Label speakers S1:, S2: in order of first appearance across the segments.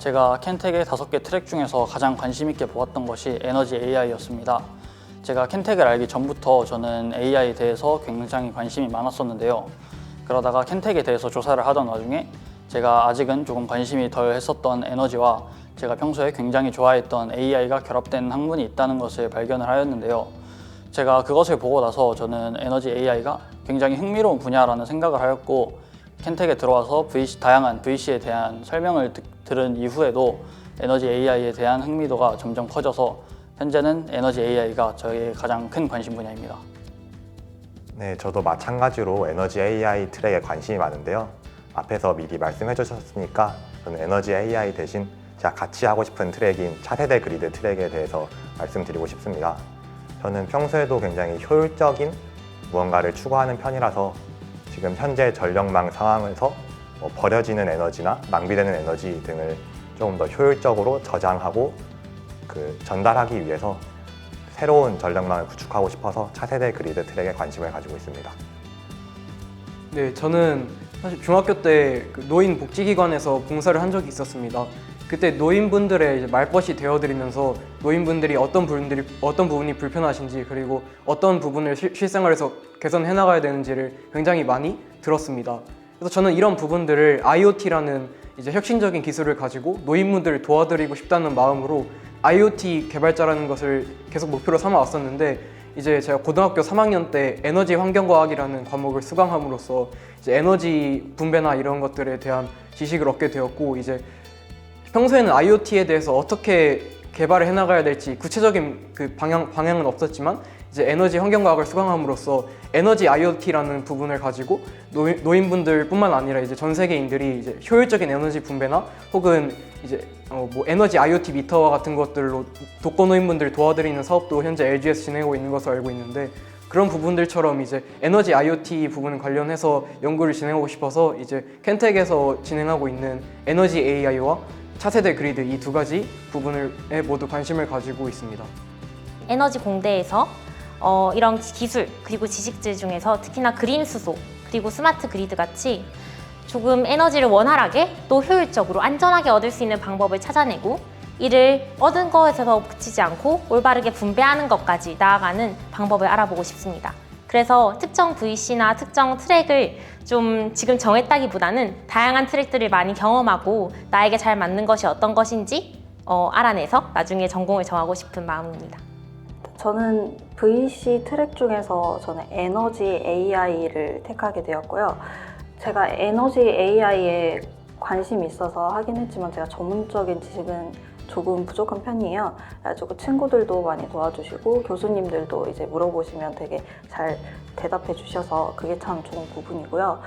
S1: 제가 켄텍의 5개 트랙 중에서 가장 관심 있게 보았던 것이 에너지 AI였습니다. 제가 켄텍을 알기 전부터 저는 AI에 대해서 굉장히 관심이 많았었는데요. 그러다가 켄텍에 대해서 조사를 하던 와중에 제가 아직은 조금 관심이 덜 했었던 에너지와 제가 평소에 굉장히 좋아했던 AI가 결합된 학문이 있다는 것을 발견을 하였는데요. 제가 그것을 보고 나서 저는 에너지 AI가 굉장히 흥미로운 분야라는 생각을 하였고, 켄텍에 들어와서 다양한 VC에 대한 설명을 들은 이후에도 에너지 AI에 대한 흥미도가 점점 커져서 현재는 에너지 AI가 저의 가장 큰 관심 분야입니다.
S2: 네, 저도 마찬가지로 에너지 AI 트랙에 관심이 많은데요. 앞에서 미리 말씀해 주셨으니까 저는 에너지 AI 대신 제가 같이 하고 싶은 트랙인 차세대 그리드 트랙에 대해서 말씀드리고 싶습니다. 저는 평소에도 굉장히 효율적인 무언가를 추구하는 편이라서 지금 현재 전력망 상황에서 버려지는 에너지나 낭비되는 에너지 등을 조금 더 효율적으로 저장하고 전달하기 위해서 새로운 전력망을 구축하고 싶어서 차세대 그리드 트랙에 관심을 가지고 있습니다.
S3: 네, 저는 사실 중학교 때 노인 복지기관에서 봉사를 한 적이 있었습니다. 그때 노인분들의 이제 말벗이 되어드리면서 노인분들이 어떤 부분이 불편하신지, 그리고 어떤 부분을 실생활에서 개선해 나가야 되는지를 굉장히 많이 들었습니다. 그래서 저는 이런 부분들을 IoT라는 이제 혁신적인 기술을 가지고 노인분들을 도와드리고 싶다는 마음으로 IoT 개발자라는 것을 계속 목표로 삼아 왔었는데, 이제 제가 고등학교 3학년 때 에너지 환경과학이라는 과목을 수강함으로써 이제 에너지 분배나 이런 것들에 대한 지식을 얻게 되었고, 이제 평소에는 IoT에 대해서 어떻게 개발을 해나가야 될지 구체적인 방향은 없었지만, 이제 에너지 환경과학을 수강함으로써 에너지 IoT라는 부분을 가지고 노인분들뿐만 아니라 이제 전 세계인들이 이제 효율적인 에너지 분배나 혹은 이제 에너지 IoT 미터와 같은 것들로 독거노인분들 도와드리는 사업도 현재 LG에서 진행하고 있는 것으로 알고 있는데, 그런 부분들처럼 이제 에너지 IoT 부분 관련해서 연구를 진행하고 싶어서 이제 켄텍에서 진행하고 있는 에너지 AI와 차세대 그리드 이 두 가지 부분에 모두 관심을 가지고 있습니다.
S4: 에너지 공대에서 이런 기술 그리고 지식들 중에서 특히나 그린 수소 그리고 스마트 그리드 같이 조금 에너지를 원활하게 또 효율적으로 안전하게 얻을 수 있는 방법을 찾아내고, 이를 얻은 것에서 그치지 않고 올바르게 분배하는 것까지 나아가는 방법을 알아보고 싶습니다. 그래서 특정 VC나 특정 트랙을 좀 지금 정했다기보다는 다양한 트랙들을 많이 경험하고 나에게 잘 맞는 것이 어떤 것인지 알아내서 나중에 전공을 정하고 싶은 마음입니다.
S5: 저는 VC 트랙 중에서 저는 에너지 AI를 택하게 되었고요. 제가 에너지 AI에 관심이 있어서 하긴 했지만 제가 전문적인 지식은 조금 부족한 편이에요. 그래가지고 친구들도 많이 도와주시고 교수님들도 이제 물어보시면 되게 잘 대답해 주셔서 그게 참 좋은 부분이고요.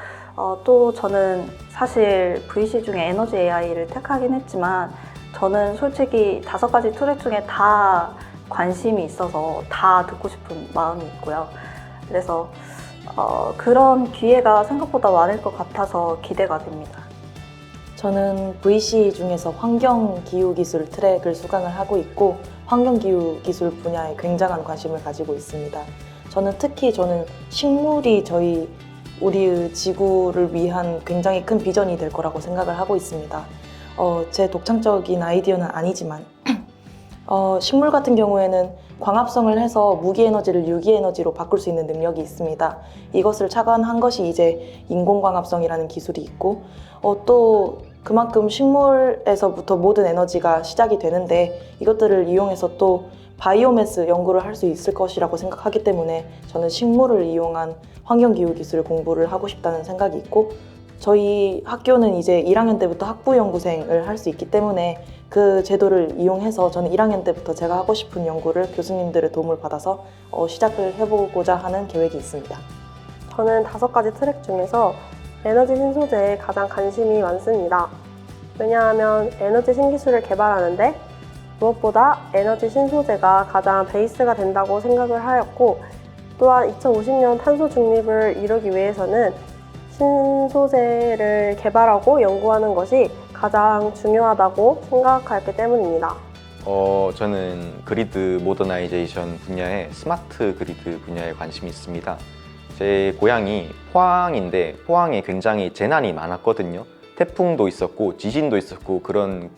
S5: 또 저는 사실 VC 중에 에너지 AI를 택하긴 했지만 저는 솔직히 5가지 트랙 중에 다 관심이 있어서 다 듣고 싶은 마음이 있고요. 그래서 그런 기회가 생각보다 많을 것 같아서 기대가 됩니다.
S6: 저는 VC 중에서 환경기후기술 트랙을 수강을 하고 있고 환경기후기술 분야에 굉장한 관심을 가지고 있습니다. 특히 식물이 우리의 지구를 위한 굉장히 큰 비전이 될 거라고 생각을 하고 있습니다. 제 독창적인 아이디어는 아니지만 식물 같은 경우에는 광합성을 해서 무기에너지를 유기에너지로 바꿀 수 있는 능력이 있습니다. 이것을 착안한 것이 이제 인공광합성이라는 기술이 있고, 또 그만큼 식물에서부터 모든 에너지가 시작이 되는데 이것들을 이용해서 또 바이오매스 연구를 할 수 있을 것이라고 생각하기 때문에 저는 식물을 이용한 환경기후기술 공부를 하고 싶다는 생각이 있고, 저희 학교는 이제 1학년 때부터 학부연구생을 할 수 있기 때문에 그 제도를 이용해서 저는 1학년 때부터 제가 하고 싶은 연구를 교수님들의 도움을 받아서 시작을 해보고자 하는 계획이 있습니다.
S7: 저는 5가지 트랙 중에서 에너지 신소재에 가장 관심이 많습니다. 왜냐하면 에너지 신기술을 개발하는데 무엇보다 에너지 신소재가 가장 베이스가 된다고 생각을 하였고, 또한 2050년 탄소 중립을 이루기 위해서는 신소재를 개발하고 연구하는 것이 가장 중요하다고 생각했기 때문입니다.
S8: 저는 그리드 모더나이제이션 분야의 스마트 그리드 분야에 관심이 있습니다. 제 고향이 포항인데 포항에 굉장히 재난이 많았거든요. 태풍도 있었고 지진도 있었고 그런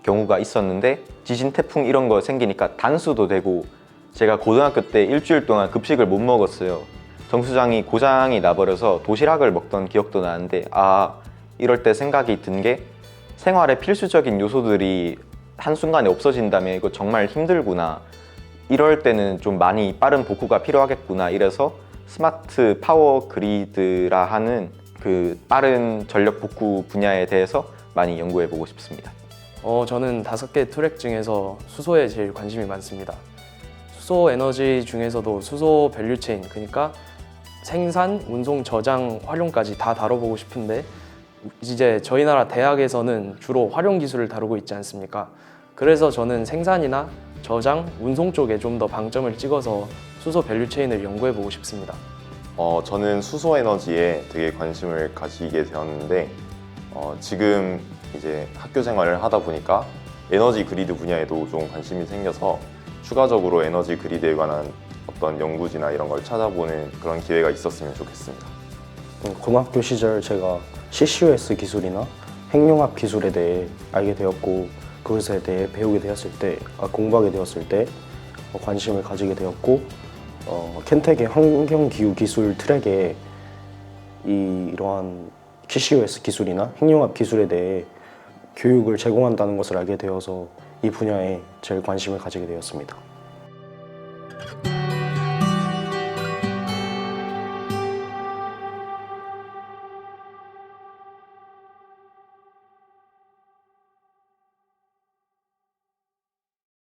S8: 경우가 있었는데 지진, 태풍 이런 거 생기니까 단수도 되고 제가 고등학교 때 일주일 동안 급식을 못 먹었어요. 정수장이 고장이 나버려서 도시락을 먹던 기억도 나는데 이럴 때 생각이 든 게 생활의 필수적인 요소들이 한순간에 없어진다면 이거 정말 힘들구나. 이럴 때는 좀 많이 빠른 복구가 필요하겠구나. 이래서 스마트 파워 그리드라 하는 그 빠른 전력 복구 분야에 대해서 많이 연구해 보고 싶습니다.
S9: 저는 5개 트랙 중에서 수소에 제일 관심이 많습니다. 수소 에너지 중에서도 수소 밸류체인, 그러니까 생산, 운송, 저장, 활용까지 다 다뤄보고 싶은데 이제 저희 나라 대학에서는 주로 활용 기술을 다루고 있지 않습니까? 그래서 저는 생산이나 저장, 운송 쪽에 좀 더 방점을 찍어서 수소 밸류체인을 연구해 보고 싶습니다.
S10: 저는 수소 에너지에 되게 관심을 가지게 되었는데 지금 이제 학교 생활을 하다 보니까 에너지 그리드 분야에도 좀 관심이 생겨서 추가적으로 에너지 그리드에 관한 어떤 연구지나 이런 걸 찾아보는 그런 기회가 있었으면 좋겠습니다.
S11: 고등학교 시절 제가 CCUS 기술이나 핵융합 기술에 대해 알게 되었고 그것에 대해 배우게 되었을 때, 공부하게 되었을 때 관심을 가지게 되었고 켄텍의 환경기후 기술 트랙에 이러한 CCUS 기술이나 핵융합 기술에 대해 교육을 제공한다는 것을 알게 되어서 이 분야에 제일 관심을 가지게 되었습니다.